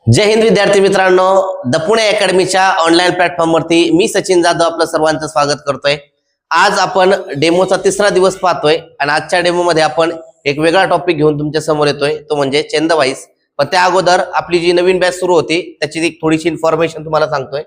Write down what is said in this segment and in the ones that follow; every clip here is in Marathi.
जय हिंद विद्यार्थी मित्रांनो, द पुणे अकॅडमीच्या ऑनलाईन प्लॅटफॉर्मवरती मी सचिन जाधव आपलं सर्वांचं स्वागत करतोय। आज आपण डेमोचा तिसरा दिवस पाहतोय आणि आजच्या डेमोमध्ये आपण एक वेगळा टॉपिक घेऊन तुमच्या समोर येतोय, तो म्हणजे चेंज द व्हॉइस। पण त्या अगोदर आपली जी नवीन बॅच सुरू होती त्याची एक थोडीशी इन्फॉर्मेशन तुम्हाला सांगतोय।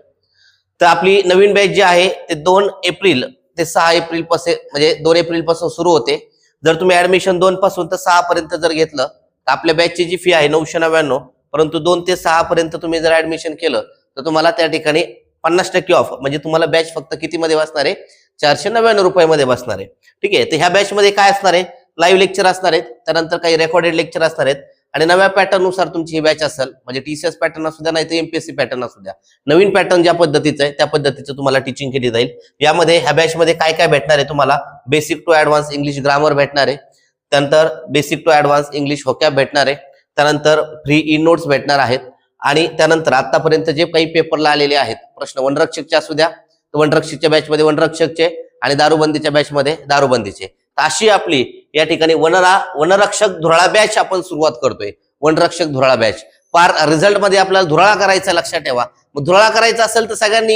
तर आपली नवीन बॅच जी आहे ते 2 एप्रिल ते 6 एप्रिल पासून म्हणजे 2 एप्रिल पासून सुरू होते। जर तुम्ही ऍडमिशन 2 पासून तर 6 पर्यंत जर घेतलं तर आपल्या बॅचची जी फी आहे 999, परंतु 2 ते 6 पर्यंत तुम्ही जर ऍडमिशन केलं तर तुम्हाला त्या ठिकाणी 50% ऑफ, म्हणजे तुम्हाला बॅच फक्त किती मध्ये बसणार आहे, 499 रुपयामध्ये बसणार आहे। ठीक आहे, तर ह्या बॅच मध्ये काय असणार आहे, लाईव्ह लेक्चर असणार आहेत, त्यानंतर काही रेकॉर्डेड लेक्चर असणार आहेत आणि नव्या पॅटर्न नुसार तुमची ही बॅच असेल, म्हणजे टीसीएस पॅटर्न असू द्या नाही तर एमपीएससी पॅटर्न असू द्या, नवीन पॅटर्न ज्या पद्धतीचं आहे त्या पद्धतीचं तुम्हाला टीचिंग केली जाईल। यामध्ये ह्या बॅच मध्ये काय काय भेटणार आहे, तुम्हाला basic to advance English grammar भेटणार आहे, त्यानंतर basic to advance English vocab भेटणार आहे, त्यानंतर फ्री ई नोट्स भेटणार आहेत आणि त्यानंतर आतापर्यंत जे काही पेपरला आलेले आहेत प्रश्न वनरक्षकचे असू द्या तर वनरक्षकच्या बॅचमध्ये वनरक्षकचे आणि दारूबंदीच्या बॅचमध्ये दारूबंदीचे। तर अशी आपली या ठिकाणी वनरक्षक धुराळा बॅच आपण सुरुवात करतोय। वनरक्षक धुराळा बॅच पार रिझल्ट मध्ये आपल्याला धुराळा करायचा, लक्षात ठेवा। मग धुराळा करायचा असेल तर सगळ्यांनी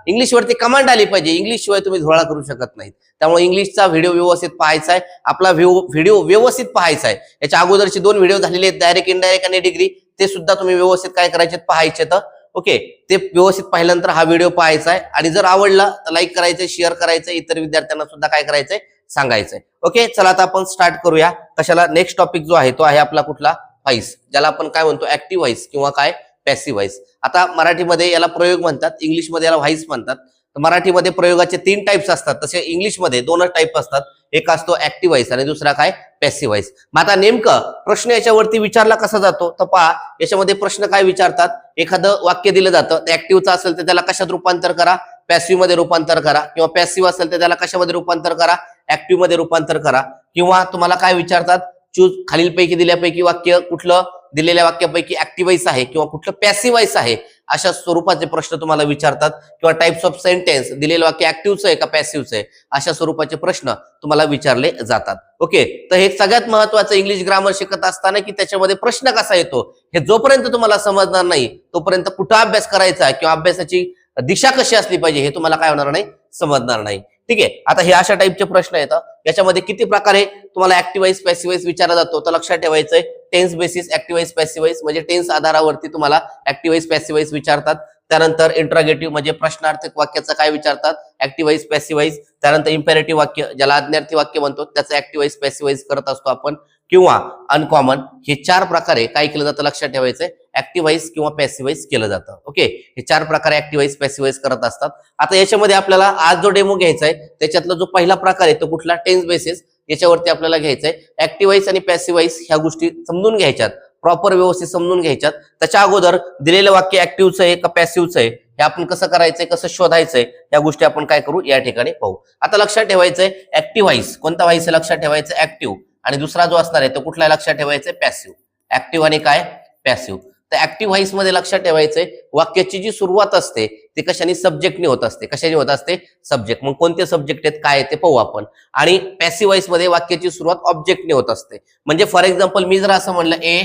इंग्लिशवरती कमांड आली पाहिजे, इंग्लिश शिवाय तुम्ही धुराळा करू शकत नाही। त्यामुळे इंग्लिशचा व्हिडिओ व्यवस्थित पाहायचा आहे, आपला व्हिडिओ व्यवस्थित पाहायचा आहे। याच्या अगोदरचे 2 व्हिडिओ झालेले आहेत, डायरेक्ट इनडायरेक्ट आणि डिग्री, ते सुद्धा तुम्ही व्यवस्थित काय करायचे पाहायचे। तर ओके, ते व्यवस्थित पाहिल्यानंतर हा व्हिडिओ पाहायचा आहे आणि जर आवडला तर लाईक करायचंय, शेअर करायचंय, इतर विद्यार्थ्यांना सुद्धा काय करायचंय सांगायचंय। ओके, चला आता आपण स्टार्ट करूया। कशाला, नेक्स्ट टॉपिक जो आहे तो आहे आपला कुठला, व्हॉइस, ज्याला आपण काय म्हणतो ऍक्टिव्ह व्हॉइस किंवा काय पॅसिव्ह व्हॉइस। आता मराठीमध्ये याला प्रयोग म्हणतात, इंग्लिशमध्ये याला व्हॉइस म्हणतात। तर मराठीमध्ये प्रयोगाचे 3 टाइप्स असतात, तसे इंग्लिशमध्ये 2 टाइप असतात, एक असतो ऍक्टिव्ह व्हॉइस आणि दुसरा काय पॅसिव्ह व्हॉइस। मग आता नेमकं प्रश्न याच्यावरती विचारला कसा जातो तर पहा, याच्यामध्ये प्रश्न काय विचारतात, एखादं वाक्य दिलं जातं, ऍक्टिव्हचं असेल तर त्याला कशात रूपांतर करा, पॅसिव्ह मध्ये रूपांतर करा, किंवा पॅसिव्ह असेल तर त्याला कशामध्ये रूपांतर करा, ऍक्टिव्ह मध्ये रूपांतर करा। किंवा तुम्हाला काय विचारतात, चूज खालीलपैकी दिल्यापैकी वाक्य कुठलं दिलेल्या वाक्यापैकी ऍक्टिव्ह व्हॉइस आहे किंवा कुठलं पॅसिव्ह व्हॉइस आहे, अशा स्वरूपाचे प्रश्न तुम्हाला विचारतात। किंवा टाइप्स ऑफ सेंटेन्स, दिलेलं वाक्य ऍक्टिव्हचं आहे का पॅसिव्हचं आहे, अशा स्वरूपाचे प्रश्न तुम्हाला विचारले जातात। ओके, तर हे सगळ्यात महत्वाचं इंग्लिश ग्रामर शिकत असताना की त्याच्यामध्ये प्रश्न कसा येतो हे जोपर्यंत तुम्हाला समजणार नाही तोपर्यंत कुठं अभ्यास करायचा किंवा अभ्यासाची दिशा कशी असली पाहिजे हे तुम्हाला काय होणार नाही, समजणार नाही। ठीक आहे, आता हे अशा टाइपचे प्रश्न येतात, याच्यामध्ये किती प्रकारे तुम्हाला ऍक्टिव्ह व्हॉइस पॅसिव्ह व्हॉइस विचारला जातो तर लक्षात ठेवायचंय, tense basis active voice passive voice, म्हणजे टेन्स आधारावरती तुम्हाला ऍक्टिव्ह व्हॉइस पॅसिव्ह व्हॉइस विचारतात। त्यानंतर इंट्रोगेटिव्ह म्हणजे प्रश्नार्थक वाक्याचं काय विचारतात, ऍक्टिव्ह व्हॉइस पॅसिव्ह व्हॉइस। त्यानंतर इम्पेरेटिव्ह वाक्य ज्याला आज्ञार्थी वाक्य म्हणतो त्याचं ऍक्टिव्ह व्हॉइस पॅसिव्ह व्हॉइस करत असतो आपण। किंवा अनकॉमन, हे 4 प्रकारे काय केलं जातं लक्षात ठेवायचंय, ऍक्टिव्ह व्हॉइस किंवा पॅसिव्ह व्हॉइस केलं जातं। ओके, हे 4 प्रकारे ऍक्टिव्ह व्हॉइस पॅसिव्ह व्हॉइस करत असतात। आता याच्यामध्ये आपल्याला आज जो डेमो घ्यायचा आहे त्याच्यातला जो पहिला प्रकार आहे तो कुठला, टेन्स बेसिस, याच्यावरती आपल्याला घ्यायचंय। ऍक्टिव्ह व्हॉइस आणि पॅसिव्ह व्हॉइस ह्या गोष्टी समजून घ्यायच्यात, प्रॉपर व्यवस्थित समजून घ्यायच्यात। त्याच्या अगोदर दिलेलं वाक्य ऍक्टिव्हचं आहे का पॅसिव्हचं आहे हे आपण कसं करायचंय, कसं शोधायचंय, या गोष्टी आपण काय करू या ठिकाणी पाहू। आता लक्षात ठेवायचंय ऍक्टिव्ह व्हॉइस, कोणता व्हॉइस आहे लक्षात ठेवायचं ऍक्टिव्ह, आणि दुसरा जो असणार आहे तो कुठला लक्षात ठेवायचंय पॅसिव्ह। ऍक्टिव्ह आणि काय पॅसिव्ह। तर ऍक्टिव्ह व्हॉइस मध्ये लक्षात ठेवायचंय वाक्याची जी सुरुवात असते ती कशाने, सब्जेक्टने होत असते। कशाने होत असते, सब्जेक्ट। मग कोणते सब्जेक्ट आहेत काय ते पाहू आपण। आणि पॅसिव्ह व्हॉइस मध्ये वाक्याची सुरुवात ऑब्जेक्टने होत असते। म्हणजे फॉर एक्झाम्पल मी जर असं म्हणलं ए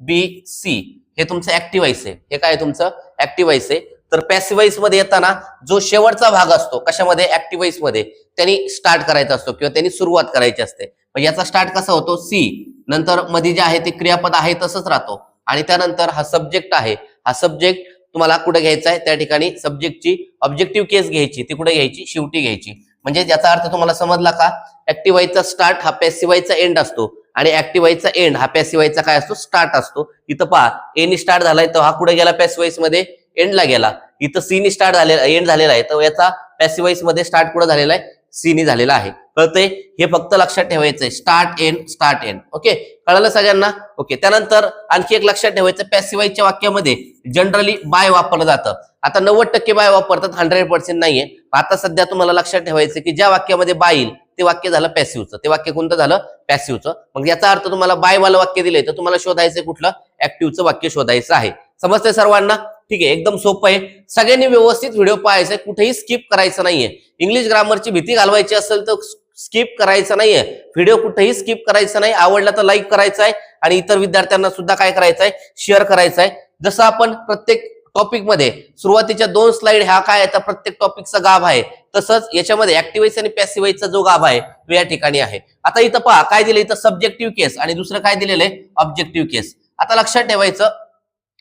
बी सी, हे तुमचं ऍक्टिव्ह व्हॉइस आहे, हे काय तुमचं ऍक्टिव्ह व्हॉइस आहे। तर पॅसिव्ह व्हॉइस मध्ये येताना जो शेवटचा भाग असतो कशामध्ये, ऍक्टिव्ह व्हॉइस मध्ये, त्यांनी स्टार्ट करायचा असतो किंवा त्यांनी सुरुवात करायची असते। म्हणजे याचा स्टार्ट कसा होतो, सी, नंतर मध्ये जे आहे ते क्रियापद आहे तसंच राहतो, आणि त्यानंतर हा सब्जेक्ट आहे, हा सब्जेक्ट तुम्हाला कुठे घ्यायचा आहे, त्या ठिकाणी सब्जेक्टची ऑब्जेक्टिव्ह केस घ्यायची, ती कुठे घ्यायची, शेवटी घ्यायची। म्हणजे याचा अर्थ तुम्हाला समजला का, ऍक्टिव्ह व्हॉइसचा स्टार्ट हा पॅसिव्ह व्हॉइसचा एंड असतो आणि ऍक्टिव्ह व्हॉइसचा एंड हा पॅसिव्ह व्हॉइसचा काय असतो, स्टार्ट असतो। इथं पहा ए नी स्टार्ट झालाय तर हा कुठे गेला, पॅसिव्ह व्हॉइस मध्ये एंडला गेला। इथं सी नी स्टार्ट झालेला, एंड झालेला आहे, तर याचा पॅसिव्ह व्हॉइस मध्ये स्टार्ट कुठे झालेला आहे, सी नी झालेला आहे। कळतंय, हे फक्त लक्षात ठेवायचंय, start end start end. Okay, कळलं सगळ्यांना। ओके, त्यानंतर आणखी एक लक्षात ठेवायचं, पॅसिव्ह व्हॉइसच्या वाक्यामध्ये जनरली बाय वापरलं जातं। आता 90% बाय वापरतात, 100% नाहीये। आता सध्या तुम्हाला लक्षात ठेवायचं की ज्या वाक्यामध्ये बाय येईल ते वाक्य झालं पॅसिव्हचं, ते वाक्य कोणतं झालं, पॅसिव्हचं। मग याचा अर्थ तुम्हाला बाय वाला वाक्य दिलंय तर तुम्हाला शोधायचं कुठलं, ऍक्टिव्हचं वाक्य शोधायचं आहे। समजतंय सर्वांना, ठीक आहे, एकदम सोपं आहे। सगळ्यांनी व्यवस्थित व्हिडिओ पाहायचा, कुठेही स्किप करायचं नाहीये। इंग्लिश ग्रामरची भीती घालवायची असेल तर स्किप करायचं नाहीये, व्हिडिओ कुठेही स्किप करायचं नाही। आवडला तर लाईक करायचा आहे आणि इतर विद्यार्थ्यांना सुद्धा काय करायचं आहे, शेअर करायचं आहे, जसं आपण प्रत्येक टॉपिक मध्ये सुरुवातीच्या 2 स्लाइड ह्या काय आहे तर प्रत्येक टॉपिकचा गाभ आहे, तसंच याच्यामध्ये ऍक्टिव्हाइस आणि पॅसिव्हाइसचा जो गाभ आहे तो या ठिकाणी आहे. आता इथं पहा काय दिलं, इथं सब्जेक्टिव्ह केस आणि दुसरं काय दिलेलं आहे ऑब्जेक्टिव्ह केस. आता लक्षात ठेवायचं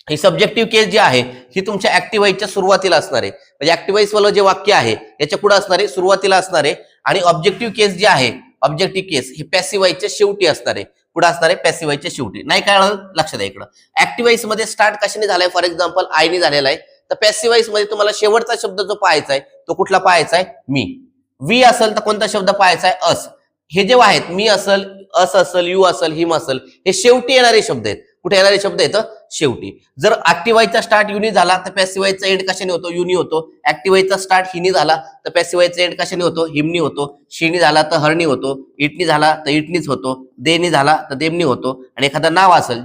ही सब्जेक्टिव्ह केस जी आहे ही तुमच्या ऍक्टिव्हाइसच्या सुरुवातीला असणार आहे, म्हणजे ऍक्टिव्हाइस वाला जे वाक्य आहे याच्या पुढे असणार आहे, सुरुवातीला असणार आहे. आणि ऑब्जेक्टिव्ह केस जे आहे ऑब्जेक्टिव्ह केस हे पॅसिव्हाइसच्या शेवटी असणार आहे, पुढे असणार आहे पॅसिव्हाइसच्या शेवटी. नाही कळलं लक्षात द्या इकडं. ऍक्टिव्हाइस मध्ये स्टार्ट कशाने झालाय, फॉर एक्झाम्पल आयने झालेला आहे, तर पॅसिव्हाइस मध्ये तुम्हाला शेवटचा शब्द जो पाहायचा आहे तो कुठला पाहायचा आहे, मी. वी असेल तर कोणता शब्द पाहायचा आहे, अस. हे जे आहेत मी असेल, अस असेल, यू असेल, हिम असेल, हे शेवटी येणारे शब्द आहेत. कुठे येणारे शब्द येतं शेवटी. जर ऍक्टिव्हाइसचा स्टार्ट युनी झाला तर पॅसिव्हाइसचा एंड कशाने होतो, युनी होतो. ऍक्टिव्हाइसचा स्टार्ट हिनी झाला तर पॅसिव्हाइसचा एंड कशाने होतो, हिमनी होतो. शीनी झाला तर हरणी होतो. इटनी झाला तर इटनीच होतो. देनी झाला तर देमनी होतो. आणि एखादं नाव असेल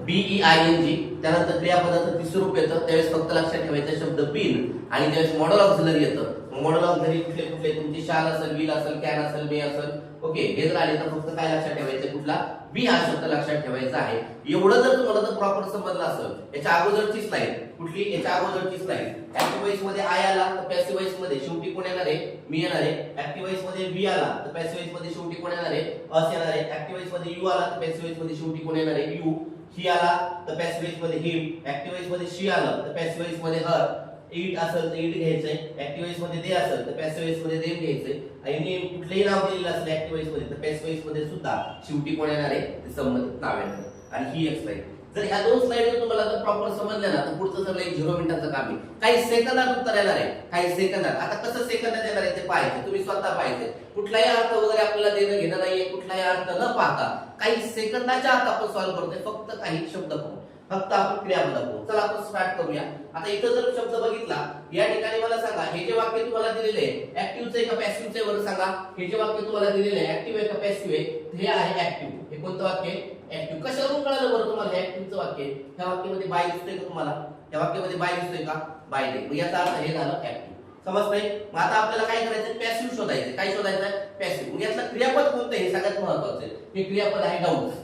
BEING. त्यानंतर क्रियापदाचं तिसरं रूप येतं त्यावेळेस फक्त लक्षात ठेवायचं शब्द बिन. आणि ज्यावेळेस मॉडल ऑक्झिलरी येतं, मॉडल ऑक्झिलरी कुठले कुठले तुमची शाल असेल, विल असेल, कॅन असेल, मे असेल. ओके, हे जर आले तर फक्त काय लक्षात ठेवायचं, कुठला बी हा शब्द लक्षात ठेवायचा आहे. एवढं जर तुम्हाला जर प्रॉपर समजलं असेल, याच्या अगोदरची स्लाइड कुठली, याच्या अगोदरची स्लाइड ऍक्टिव्हाइस मध्ये आय आला तर पॅसिव्हाइस मध्ये शेवटी कोण येणार आहे, मी येणार आहे. ऍक्टिव्हाइस मध्ये बी आला तर पॅसिव्हाइस मध्ये शेवटी कोण येणार आहे, अस येणार आहे. ऍक्टिव्हाइस मध्ये यू आला तर पॅसिव्हाइस मध्ये शेवटी कोण येणार आहे, यू. ही आला तर पॅसिव्हाइस मध्ये हिम. ऍक्टिव्हाइस मध्ये शी आलं तर पॅसिव्हाइस मध्ये हर. इट असेल तर इट घ्यायचंय. ऍक्टिव्हाइस मध्ये दे असेल तर पॅसिव्हाइस मध्ये देम घ्यायचंय. आणि कुठलेही नाव दिलेलं असेल ऍक्टिव्हाइस मध्ये तर पॅसिव्हाइस मध्ये सुद्धा शेवटी कोण येणार आहे, ते संबंधित नाव येणार आहे. आणि ही एक स्लाइड जर ह्या दोन स्लाइड तुम्हाला जर प्रॉपर समजल्या ना तर पुढचं सगळं 0 मिनिटाचं काम आहे. काही सेकंदात उत्तर येणार आहे, काही सेकंदात. आता कसं सेकंदात येणार आहे ते पाहायचं, तुम्ही स्वतः पाहायचं. कुठलाही अर्थ वगैरे आपल्याला देणं घेणं नाहीये, कुठलाही अर्थ न पाहता काही सेकंदाच्या आत आपण सॉल्व्ह करतोय, फक्त काही शब्द पाहून. फक्त आपण क्रियापद दाखवू. चला आपण स्टार्ट करूया. आता इथं जर शब्द बघितला या ठिकाणी मला सांगा हे जे वाक्य तुम्हाला दिलेले आहे ऍक्टिव्हचं आहे का पॅसिव्हचं आहे बरं सांगा. हे जे वाक्य तुम्हाला दिलेले आहे ऍक्टिव्ह आहे का पॅसिव्ह आहे. हे आहे ऍक्टिव्ह. हे कोणतं वाक्य आहे ऍक्टिव्ह. कशावरून कळालं बरं तुम्हाला हे ऍक्टिव्हचं वाक्य. ह्या वाक्यामध्ये बाय दिसतोय का तुम्हाला. या वाक्यामध्ये बाय दिसतोय का बाय नाही. मग याचा अर्थ हे झालं ऍक्टिव्ह. समजतंय. मग आता आपल्याला काय करायचं पॅसिव्ह शोधायचं. काय शोधायचं पॅसिव्ह. मग यातलं क्रियापद कोणतं हे सगळ्यात महत्त्वाचं आहे. हे क्रियापद आहे डाऊन्स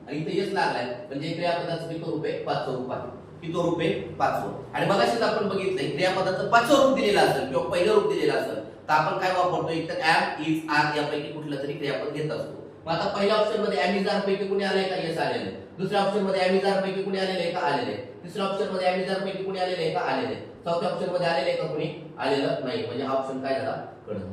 आणि इथे यस लागलाय म्हणजे क्रियापदाचं किती रूप आहे पाचवं रूप आहे. किती रूप आहे पाचवं. आणि मगाशीच आपण बघितलंय क्रियापदाचं पाचवं रूप दिलेलं असेल किंवा पहिलं रूप दिलेलं असेल तर आपण काय वापरतो एक तर ऍम इज आर यापैकी कुठलं तरी क्रियापद घेत असतो. मग आता पहिल्या ऑप्शन मध्ये ऍम इज आर पैकी कुणी आलंय का यस आलेलं आहे. दुसऱ्या ऑप्शन मध्ये ऍम इज आर पैकी कुणी आलेलं आहे का आलेलं आहे. तिसऱ्या ऑप्शन मध्ये ऍम इज आर पैकी कुणी आलेलं आहे का आलेलं आहे. चौथ्या ऑप्शन मध्ये आलेलं आहे का कुणी आलेलं नाही. म्हणजे हा ऑप्शन काय झाला कळलं.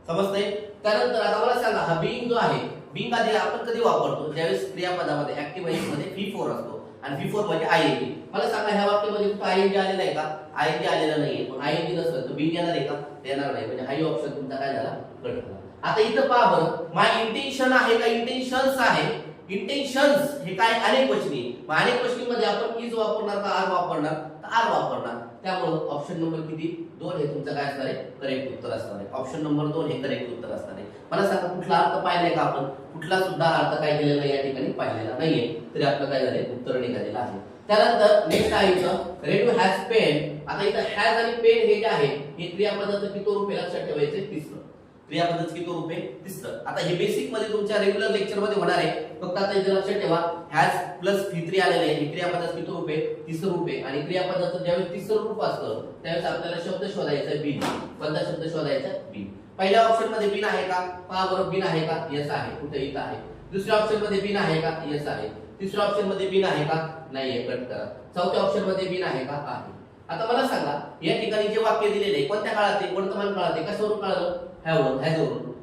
समजतंय. त्यानंतर आता मला सांगा हा बीइंग जो आहे बीइंग आधी आपण कधी वापरतो ज्यावेळेस क्रियापदामध्ये ऍक्टिव्ह व्हाईस मध्ये V4 असतो आणि V4 म्हणजे आयएनजी. मला सांगा ह्या वाक्यामध्ये कुठं आयएनजी आलेला आहे का आयएनजी आलेला नाहीये. पण आयएनजी नसेल तर बीइंग येणार आहे का येणार नाही. म्हणजे हाही ऑप्शन तुमचा काय झाला कळलं. आता इथं पहा बरं माय इंटेन्शन आहे का इंटेन्शन्स आहे. इंटेन्शन्स हे काय अनेक वचनी. मग अनेक वचनीमध्ये आपण इज वापरणार का आर वापरणार तर आर वापरणार. त्यामुळे ऑप्शन नंबर किती 2 हे तुमचं काय असणार आहे करेक्ट उत्तर असणार आहे. ऑप्शन नंबर 2 हे करेक्ट उत्तर असणार आहे. मला सांगा कुठला अर्थ पाहिलाय का आपण. कुठला सुद्धा अर्थ काय केलेला या ठिकाणी पाहिलेला नाहीये तरी आपलं काय झालंय उत्तर निघालेलं आहे. त्यानंतर नेक्स्ट आहे इथं रेडू हॅज पेन. आता इथं हॅज आणि पेन हे जे आहे हे क्रियापदाचं किती रूप आहे लक्षात ठेवायचं तिसरं. क्रियापदाचं किती रूप आहे तिसरं. आता हे बेसिक मध्ये तुमच्या रेग्युलर लेक्चर मध्ये होणार आहे. फक्त आता इथे लक्षात ठेवा हॅज प्लस V3 आलेले आहे. हे क्रियापदाचं किती रूप आहे तिसरं रूप आहे. आणि क्रियापदाचं ज्यावेळेस तिसरं रूप असतं त्यावेळेस आपल्याला शब्द शोधायचा बिन. कोणता शब्द शोधायचा बिन. पहिल्या ऑप्शन मध्ये बिन आहे का पहा बरोबर बिन आहे का यस आहे. कुठे इथं आहे. दुसऱ्या ऑप्शन मध्ये बिन आहे का यस आहे. तिसऱ्या ऑप्शन मध्ये बिन आहे का नाहीये कट करा. चौथ्या ऑप्शन मध्ये बिन आहे का आहे. आता मला सांगा या ठिकाणी जे वाक्य दिलेले आहे कोणत्या काळात आहे वर्तमान काळात आहे कशावरून कळालं हॅव हॅजवरून.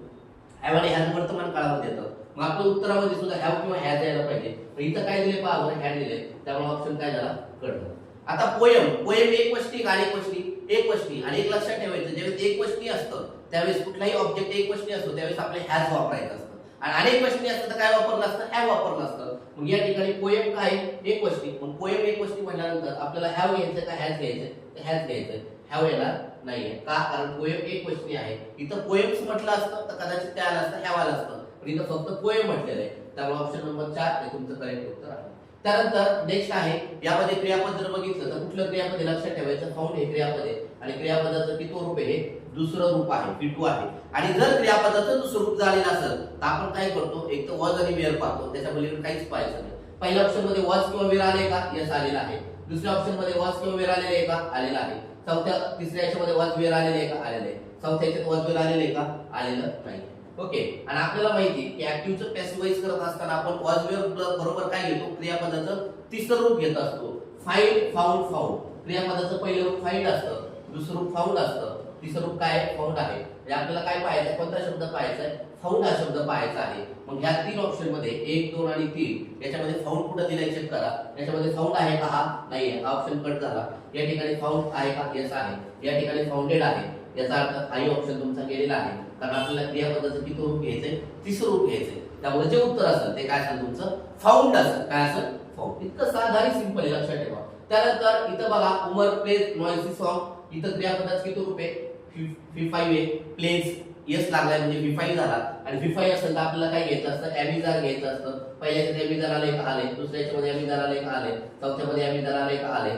हॅव आणि हॅज वर्तमान काळामध्ये येतं. मग आपल्या उत्तरामध्ये सुद्धा हॅव किंवा हॅज यायला पाहिजे. पण इथं काय दिले पहा बरं हॅड दिले त्यामुळे ऑप्शन काय झाला कळलं. आता पोयम पोयम एक वचनी अनेक वचनी एक वचनी आणि एक लक्षात ठेवायचं ज्यावेळेस एक वचनी असतं त्यावेळेस कुठलाही ऑब्जेक्ट एक वचनी असतो त्यावेळेस आपले हॅज वापरायचं असतं. आणि अनेक वचनी असतं तर काय वापरलं असतं हॅव वापरलं असतं. मग या ठिकाणी पोयम काय एक वचनी. मग पोयम एक वचनी म्हटल्यानंतर आपल्याला हॅव घ्यायचं का हॅज घ्यायचं तर हॅज घ्यायचं. हॅव येणार नाहीये का कारण पोयम एक वचनी आहे. इथं पोएम्स म्हटलं असतं तर कदाचित काय आलं असतं हॅव आलं असतं. पण इथं फक्त पोएम म्हटलेलं आहे त्यामुळे ऑप्शन नंबर 4 हे तुमचं करेक्ट उत्तर आहे. त्यानंतर नेक्स्ट आहे यामध्ये क्रियापद जर बघितलं तर कुठलं क्रियापद लक्षात ठेवायचं फाउंड हे क्रियापद आहे. आणि क्रियापदाचं किती रूप आहे हे दुसरं रूप आहे V2 आहे. आणि जर क्रियापदाचं दुसरं रूप झालेलं असेल तर आपण काय करतो एक तर वॉज आणि वेअर पाहतो त्याच्यामध्ये काहीच पाहायचं नाही. पहिल्या ऑप्शन मध्ये वॉज किंवा वेअर आले का यस आलेला आहे. दुसऱ्या ऑप्शन मध्ये वॉज किंवा वेअर आलेले आहे का आलेला आहे. तिसऱ्या याच्यामध्ये वॉज वेअर आलेले आहे का आलेले आहे. चौथ्या याच्यात वॉज वेअर आलेले आहे का आलेलं नाही. ओके. आणि आपल्याला माहिती की ऍक्टिव्हचं पॅसिव्हाइज करत असताना आपण वॉज वेअर बरोबर काय घेतो क्रियापदाचं तिसरं रूप घेत असतो. Find found found. क्रियापदाचं पहिलं रूप फाइंड असतं दुसरं रूप फाउंड असतं तिसरं रूप काय फाउंड आहे. म्हणजे आपल्याला काय पाहायचं कोणता शब्द पाहायचा आहे फाउंड हा शब्द पाहायचा आहे. मग ह्या तीन ऑप्शन मध्ये 1 2 आणि 3 याच्यामध्ये फाउंड कुठं दिलाय चेक करा. याच्यामध्ये फाउंड आहे का हा नाहीये हा ऑप्शन कट झाला. या ठिकाणी फाउंड आहे का यस आहे. या ठिकाणी फाउंडेड आहे याचा अर्थ हाही ऑप्शन तुमचा गेलेला आहे. कारण आपल्याला क्रियापदाचं किती रूप घ्यायचंय तिसरं रूप घ्यायचंय. त्यामुळे जे उत्तर असेल ते काय असेल तुमचं फाउंड असेल. काय असेल फाउंड. इतकं साधारण सिंपल आहे लक्षात ठेवा. त्यानंतर इथं बघा उमर प्लेज नॉइसी सॉन्ग. इथं क्रियापदाचं किती रूप आहे V5 आहे. प्लेज यस लागलाय म्हणजे V5 झाला. आणि V5 असेल तर आपल्याला काय घ्यायचं असतं एमिजार घ्यायचं असतं. पहिल्याच्यात एमिजार आले का आले. दुसऱ्याच्यामध्ये एमिजार आले का आले. चौथ्यामध्ये एमिजार आले का आले.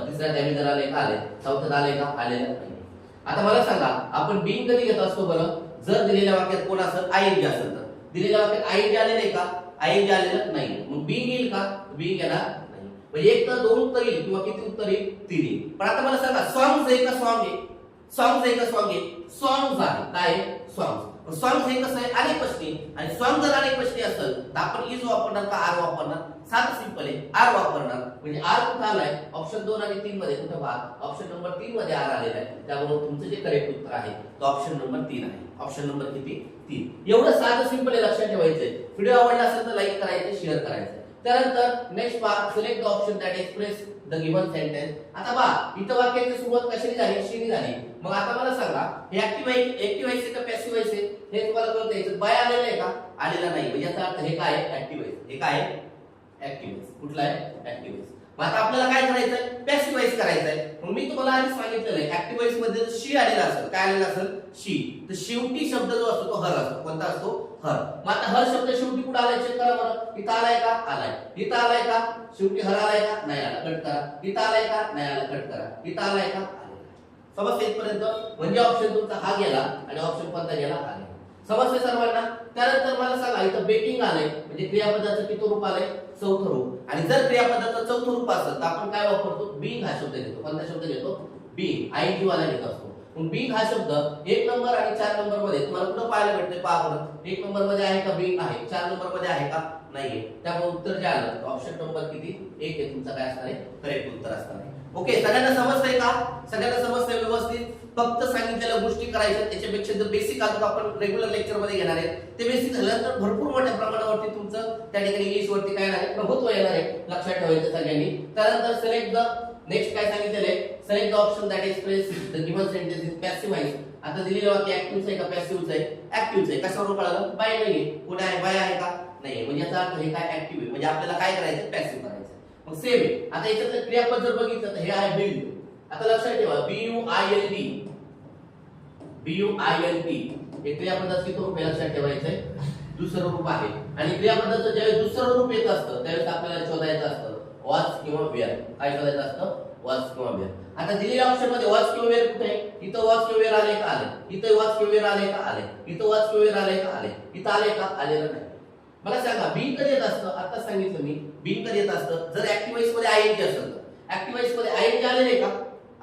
तिसऱ्यात एमिजार आले का आले. चौथ्यात आले का आलेलं नाही. आता मला सांगा आपण बीइंग कधी घेत असतो बरं जर दिलेल्या वाक्यात कोण असेल आयएनजी असेल तर. दिलेल्या वाक्यात आयएनजी आलेलं आहे का आयएनजी आलेलं नाही. मग बीइंग येईल का बीइंग येणार नाही. म्हणजे एक तर 2 उत्तर येईल किंवा किती उत्तर येईल 3 येईल. पण आता मला सांगा सॉंग्स आहे का सॉंग आहे सॉंग्स आहे का सॉंग आहे सॉंग्स आहे काय सॉंग्स. सॉंग्स हे कसं आहे अनेक वचनी आणि सॉंग जर अनेक वचनी असेल तर आपण इज वापरणार का आर वापरणार साधं सिंपल आहे आर वापरणार. म्हणजे आर कुठं आलाय ऑप्शन 2 आणि 3 मध्ये कुठं पहा ऑप्शन नंबर 3 मध्ये आर आलेला आहे. त्यामुळे तुमचं जे करेक्ट उत्तर आहे तो ऑप्शन नंबर 3 आहे. ऑप्शन नंबर किती 3. एवढं साधं सिंपल आहे लक्षात ठेवायचंय. व्हिडिओ आवडला असेल तर लाईक करायचं शेअर करायचं. त्यानंतर नेक्स्ट पहा select the option that express the given sentence. आता पहा इथं वाक्याची सुरुवात कशाने झाली शीने झाली. मग आता मला सांगा हे ऍक्टिव्ह व्हायचे का पॅसिव्ह व्हायचे हे तुम्हाला कळतं. याचं बाय आलेलं आहे का आलेला नाही. म्हणजे याचा अर्थ हे काय ऍक्टिव्ह व्हायचं. हे काय ऍक्टिव्ह कुठला आहे ऍक्टिव्ह. मग आता आपल्याला काय करायचंय, पॅसिव्हाइज करायचंय. मग मी तुम्हाला आधी सांगितलेलं आहे ऍक्टिव्हाइज मध्ये शी आलेला असेल, काय आलेला असेल, शी, तर शेवटी शब्द जो असतो तो हर असतो. कोणता असतो, हर. मग आता हर शब्द शेवटी कुठे आलाय चेक करा बरं. इथं आलाय का, आलाय. इथं आलाय का, शेवटी हर आलाय का, नाही आला, कट करा. इथं आलाय का, नाही आला, कट करा. इथं आलाय का, समजते इथपर्यंत. म्हणजे ऑप्शन तुमचा हा गेला आणि ऑप्शन कोणता गेला, आले. समजते सर्वांना. त्यानंतर मला सांगा इथं बेकिंग आलंय, म्हणजे क्रियापदाचं किती रूप आलंय, चौथं रूप. आणि जर क्रियापदाचं चौथं रूप असेल तर आपण काय वापरतो, बीइंग हा शब्द घेतो. कोणता शब्द घेतो, बीइंग, आयएनजी वाला घेत असतो. मग बीइंग हा शब्द 1 नंबर आणि 4 नंबर मध्ये तुम्हाला कुठं पाहायला भेटते, पहा बरं. 1 नंबर मध्ये आहे का बीइंग, आहे. 4 नंबर मध्ये आहे का, नाहीये. त्यामुळे उत्तर जे आलं ऑप्शन नंबर किती, 1 आहे तुमचा काय असणार आहे, करेक्ट उत्तर असणार आहे. ओके, सगळ्यांना समजतंय का, सगळ्यांना समजतंय व्यवस्थित. फक्त सांगितलेल्या गोष्टी करायच्या, त्याच्यापेक्षा जर बेसिक आता आपण रेग्युलर लेक्चर मध्ये घेणार आहे ते बेसिक झाल्यानंतर भरपूर मोठ्या प्रमाणावरती तुमचं त्या ठिकाणी इंग्लिश वरती काय येणार आहे, प्रभुत्व येणार आहे. लक्षात ठेवायचं सगळ्यांनी. त्यानंतर सिलेक्ट द, नेक्स्ट काय सांगितलेलं आहे, select the option that express the given sentence is passive voice. आता दिलेलं वाक्य ऍक्टिव्ह आहे का पॅसिव्ह आहे, ऍक्टिव्ह आहे. कशावरून कळालं, बाय नाहीये, कुठे आहे, बाय आहे का, नाहीये. म्हणजे याचा अर्थ हे काय ऍक्टिव्ह आहे, म्हणजे आपल्याला काय करायचं, पॅसिव्ह करायचं. मग सेम आहे. आता याच्यातलं क्रियापद जर बघितलं तर हे आहे बिल्ड. आता लक्षात ठेवा, BUILD हे क्रियापदाचं किती रूप आहे लक्षात ठेवायचंय, दुसरं रूप आहे. आणि क्रियापदाचं ज्यावेळेस दुसरं रूप येत असतं त्यावेळेस आपल्याला शोधायचं असतं वॉच किंवा वेअर. काय शोधायचं असतं, वॉच किंवा वेअर. आता दिलेल्या ऑप्शन मध्ये वॉच किंवा वेअर कुठे आहे, इथं वॉच किंवा वेअर आले का, आले. इथं वॉच किंवा वेअर आले का, आले. इथं वॉच किंवा वेअर आले का, आले. इथं आले का, आलेलं नाही. मला सांगा बीइंग कधी येत असतं, आता सांगितलं मी बीइंग कधी येत असतं, जर ऍक्टिव्हाइज मध्ये आयएनजी असेल तर. ऍक्टिव्हाइज मध्ये आयएनजी आलेले का,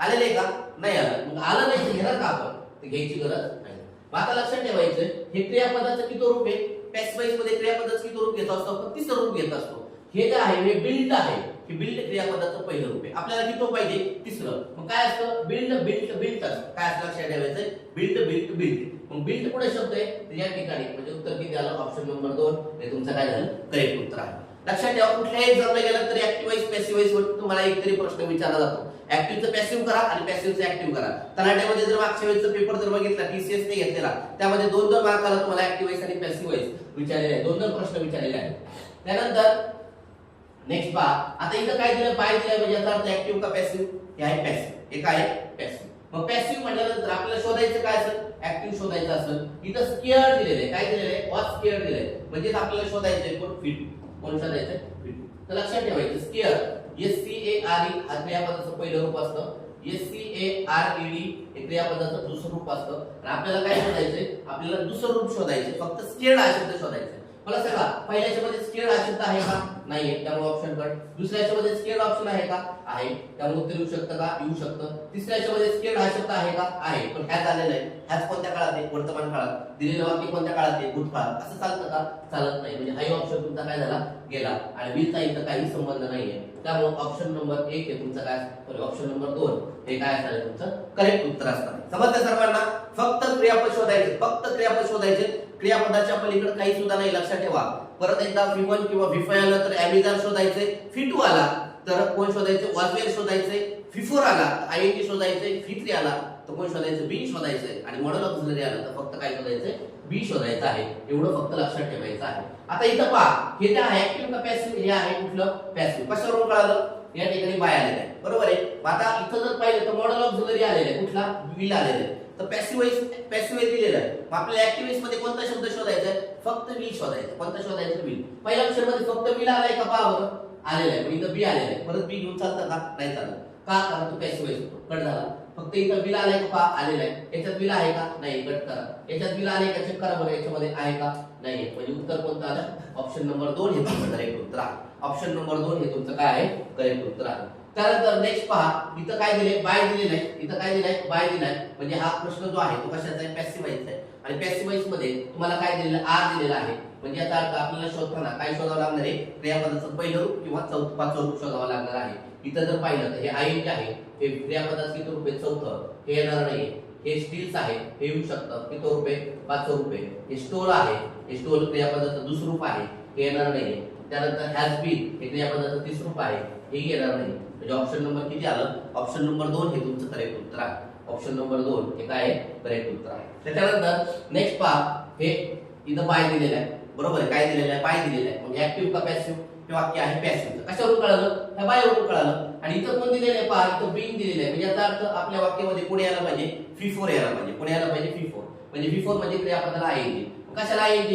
आलेले का, नाही आलं. मग आलं नाही तर घेणार का आपण, ते घ्यायची गरज नाही. मग आता लक्षात ठेवायचं हे क्रियापदाचं किती रूप आहे, पॅसिव्हाइज मध्ये क्रियापदाचं किती रूप घेत असतो, पण तिसरं रूप घेत असतो. हे जे आहे हे बिल्ड आहे, हे बिल्ड क्रियापदाचं पहिलं रूप आहे. आपल्याला किती पाहिजे, तिसरं. मग काय असतं, बिल्ड बिल्ड असतं. काय असतं लक्षात ठेवायचं, बिल्ड. मग बिल्ड पुढे शब्द आहे या ठिकाणी, म्हणजे उत्तर किती आलं, ऑप्शन नंबर 2 हे तुमचं काय झालं, करेक्ट उत्तर आहे. लक्षात ठेवा, कुठल्याही एक्झामला गेलं तरी ऍक्टिव्हाइज पॅसिव्हाइज वर तुम्हाला एक तरी प्रश्न विचारला जातो. ऍक्टिव्हचं पॅसिव्ह करा आणि पॅसिव्हचं ऍक्टिव्ह करा. तलाट्यामध्ये जर मागच्या वेळेचा पेपर जर बघितला टीसीएस ने घेतलेला, त्यामध्ये 2-2 मार्काला तुम्हाला ऍक्टिव्हाइज आणि पॅसिव्हाइज विचारलेले आहेत, 2-2 प्रश्न विचारलेले आहेत. त्यानंतर नेक्स्ट पहा, आता इथं काय दिलं, बाय दिलं, म्हणजे याचा अर्थ ऍक्टिव्ह का पॅसिव्ह, हे आहे पॅसिव्ह, हे काय आहे पॅसिव्ह. मग पॅसिव्ह म्हटल्यानंतर आपल्याला शोधायचं काय असेल, ऍक्टिव्ह शोधायचं असेल. इथं स्केअर दिलेलं आहे, काय दिलेलं आहे, वॉच स्केअर दिलेलं आहे. म्हणजे आपल्याला शोधायचं आहे कोण, फिट. कोण शोधायचं, फिट. तर लक्षात ठेवायचं स्केअर, SCARE हा क्रियापदाचं पहिलं रूप असतं. SCARED हे क्रियापदाचं दुसरं रूप असतं. आणि आपल्याला काय शोधायचंय, आपल्याला दुसरं रूप शोधायचं, फक्त स्केअर्ड हा शब्द शोधायचा. मला सांगा पहिल्या याच्यामध्ये स्केअर्ड हा शब्द आहे का, नाहीये, त्यामुळे ऑप्शन कट. दुसऱ्या याच्यामध्ये स्केअर्ड ऑप्शन आहे का, आहे, त्यामुळे उत्तर येऊ शकतं का, येऊ शकतं. तिसऱ्या याच्यामध्ये स्केअर्ड हा शब्द आहे का, आहे, पण ह्याच आलेला आहे. ह्याच कोणत्या काळात आहे, वर्तमान काळात. दिलेलं वाक्य कोणत्या काळात आहे, भूतकाळात. असं चालतं का, चालत नाही. म्हणजे हाही ऑप्शन तुमचा काय झाला, गेला. आणि बिलचा इथं काही संबंध नाहीये, त्यामुळे ऑप्शन नंबर 1 हे तुमचं काय, सॉरी ऑप्शन नंबर 2 हे काय असणार आहे तुमचं करेक्ट उत्तर असणार आहे. समजतं सर्वांना. फक्त क्रियापद शोधायचे, फक्त क्रियापद शोधायचे. क्रियापदाच्या पलीकडे काही सुद्धा नाही. लक्षात ठेवा. परत एकदा V1 किंवा V5 आलं तर अॅमिझार शोधायचे. V2 आला तर कोण शोधायचे, वॉजवेअर शोधायचे. V4 आला आयएनजी शोधायचे. V3 आला तर कोण शोधायचं, बी शोधायचंय. आणि मॉडल ऑक्झिलरी आला तर फक्त काय शोधायचंय, बी शोधायचं आहे. एवढं फक्त लक्षात ठेवायचं आहे. आता इथं पहा, हे जे आहे ऍक्टिव्ह का पॅसिव्ह, हे आहे कुठलं, पॅसिव्ह. कशावरून कळालं, या ठिकाणी बाय आलेलं आहे, बरोबर आहे. आता इथं जर पाहिलं तर मॉडल ऑक्झिलरी आलेलं आहे, कुठला, विल आलेलं आहे. तर पॅसिव्ह दिलेलं आहे. मग आपल्याला ऍक्टिव्हिस्ट मध्ये कोणता शब्द शोधायचा आहे, फक्त विल शोधायचं. कोणता शोधायचं, विल. पहिल्या ऑप्शन मध्ये फक्त विल आलाय का, पहा बरं, आलेला आहे. इथं बी आलेलं आहे. परत बी घेऊन चालतं का, नाही चालत. का, कारण तो पॅसिव्ह कट झाला. फक्त इथं बिल आलाय का, पहा आलेलं आहे. याच्यात बिल आहे का, नाही, कट करा. याच्यात बिल आले का, चेक करा बरं, याच्यामध्ये आहे का, नाही. म्हणजे उत्तर कोणतं आलं, ऑप्शन नंबर 2 हे तुमचं करेक्ट उत्तर आहे. ऑप्शन नंबर 2 हे तुमचं काय आहे, करेक्ट उत्तर आहे. त्यानंतर नेक्स्ट पहा, इथं काय दिले, बाय दिलेलं आहे. इथं काय दिलंय, बाय दिलाय. म्हणजे हा प्रश्न जो आहे तो कशाचा आहे, पॅसिव्हाइज आहे. आणि पॅसिव्हाइज मध्ये तुम्हाला काय दिलेलं, आर दिलेला आहे. म्हणजे याचा अर्थ आपल्याला शोधताना काय शोधावं लागणार आहे, क्रियापदाचं पहिलं रूप किंवा पाचवं रूप शोधावं लागणार आहे. इथं जर पाहिलं तर हे आयएनजी आहे, हे क्रियापदाचं किती रूप आहे, चौथं, हे येणार नाहीये. हे स्टील्स आहे, हे येऊ शकतं, किती रूप आहे, पाचवं रूप आहे. हे स्टोल आहे, हे स्टोल क्रियापदाचं दुसरं रूप आहे, हे येणार नाहीये. त्यानंतर हॅज बीन हे क्रियापदाचं तिसरं रूप आहे, हे येणार नाही. म्हणजे ऑप्शन नंबर किती आलं, ऑप्शन नंबर 2 हे तुमचं करेक्ट उत्तर आहे. ऑप्शन नंबर 2 हे काय आहे, करेक्ट उत्तर आहे. त्याच्यानंतर नेक्स्ट पहा, हे इथं बाय दिलेलं आहे, बरोबर आहे. काय दिलेलं आहे, बाय दिलेलं आहे. म्हणजे ऍक्टिव्ह का पॅसिव्ह, हे वाक्य आहे पॅसिव्हचं. कशावरून कळालं? ह्या बायवरून कळालं. आणि इथं कोण दिलेलं आहे? पहा, इथं बीन दिलेलं आहे. म्हणजे याचा अर्थ आपल्या वाक्यामध्ये पुढे यायला पाहिजे FIFO यायला पाहिजे. पुढे यायला पाहिजे FIFO. म्हणजे FIFO म्हणजे क्रियापदाला ING. कशाला ING?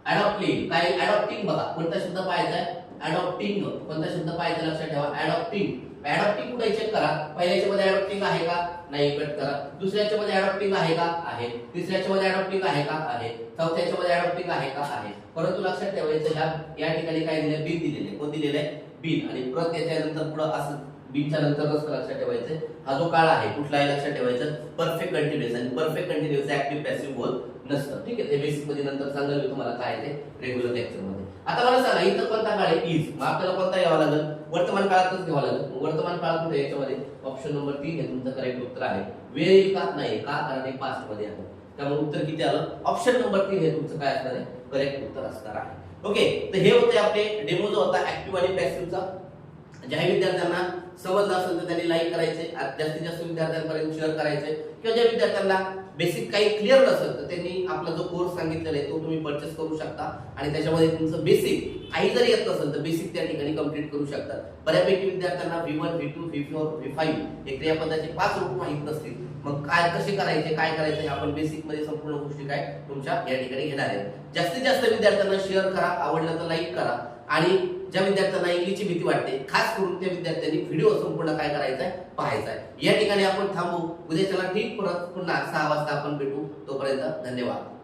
अडॉप्टिंग. काय अडॉप्टिंग? बघा कोणता शब्द पाहायचा आहे? अडॉप्टिंग. कोणता शब्द पाहायचा लक्षात ठेवा? अडॉप्टिंग. अडॉप्टिंग कुठे चेक करा. पहिल्याच्या मध्ये अडॉप्टिंग आहे का? नाही, कट करा. दुसऱ्याच्या मध्ये अडॉप्टिंग आहे का? आहे. तिसऱ्याच्या मध्ये अडॉप्टिंग आहे का? आहे. चौथ्याच्या मध्ये अडॉप्टिंग आहे का? आहे. परंतु लक्षात ठेवायचं या ठिकाणी काय दिलंय? बीन दिलेलं आहे. कोण दिलेलं आहे? बीन. आणि परत त्याच्यानंतर पुढे असं बीनच्या नंतर कसं लक्षात ठेवायचं? हा जो काळ आहे कुठला आहे लक्षात ठेवायचं? Perfect continuous. आणि परफेक्ट कंटिन्युअस ऍक्टिव्ह पॅसिव्ह बोल नसतं. ठीक आहे, ते बेसिक मध्ये नंतर सांगाल मी तुम्हाला काय ते रेग्युलर लेक्चर मध्ये. आता मला सांगा इथं कोणता काळ आहे? इज. मग आपल्याला कोणता घ्यावा लागेल? वर्तमान काळातच घ्यावा लागेल. वर्तमान काळ कुठे? याच्यामध्ये ऑप्शन नंबर 3 हे तुमचं करेक्ट उत्तर आहे. वेळ येईल का? नाही. का? कारण हे पास्ट मध्ये आहे. त्यामुळे उत्तर किती आलं? ऑप्शन नंबर 3 हे तुमचं काय असणार आहे? करेक्ट उत्तर असणार आहे. ओके, तर हे होते आपले डेमो जो होता ऍक्टिव्ह आणि पॅसिव्हचा. ज्या विद्यार्थ्यांना समजलं असेल तर त्यांनी लाईक करायचे, जास्तीत जास्त विद्यार्थ्यांपर्यंत शेअर करायचे, किंवा ज्या विद्यार्थ्यांना बेसिक काही क्लिअर नसेल तर त्यांनी आपला जो कोर्स सांगितलेला आहे तो तुम्ही परचेस करू शकता. आणि त्याच्यामध्ये तुमचं बेसिक काही जरी येत नसेल तर बेसिक त्या ठिकाणी कंप्लीट करू शकता. बऱ्यापैकी विद्यार्थ्यांना V1, V2, V4, V5 हे क्रियापदाचे 5 रूप माहित नसतील. मग काय कसे करायचे, काय करायचे, आपण बेसिक मध्ये संपूर्ण गोष्टी काय तुमच्या या ठिकाणी घेणार आहेत. जास्तीत जास्त विद्यार्थ्यांना शेअर करा, आवडलं तर लाईक करा. आणि ज्या विद्यार्थ्यांना इंग्लिशची भीती वाटते खास करून त्या विद्यार्थ्यांनी व्हिडिओ संपूर्ण काय करायचा आहे? पाहायचा आहे. या ठिकाणी आपण थांबू. उद्याच्याला ठीक परत पुन्हा 6 वाजता आपण भेटू. तोपर्यंत धन्यवाद.